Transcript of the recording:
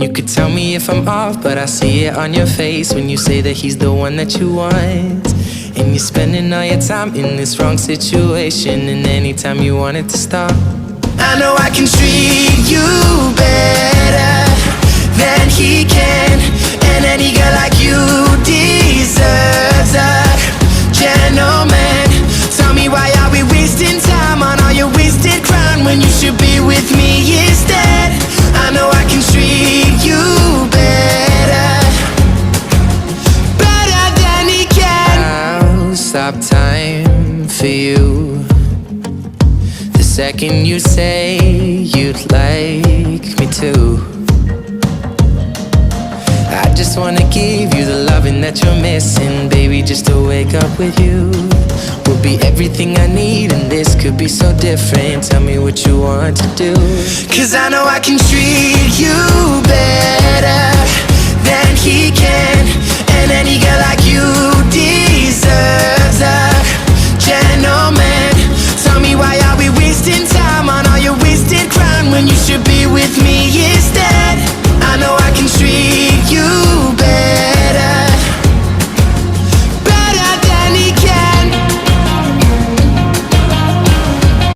You could tell me if I'm off, but I see it on your face when you say that he's the one that you want. And you're spending all your time in this wrong situation, and anytime you want it to stop. I know I can treat you better than he can, and any girl like you deserves a gentleman. Tell me, why are we wasting time on all your wasted crown when you should be with me instead? I know I can treat you better, better than he can. I'll stop time for you the second you say you'd like me to. I just wanna give you the loving that you're missing, baby. Just to wake up with you will be everything I need, and this could be so different. Tell me what you want to do, 'cause I know I can treat you better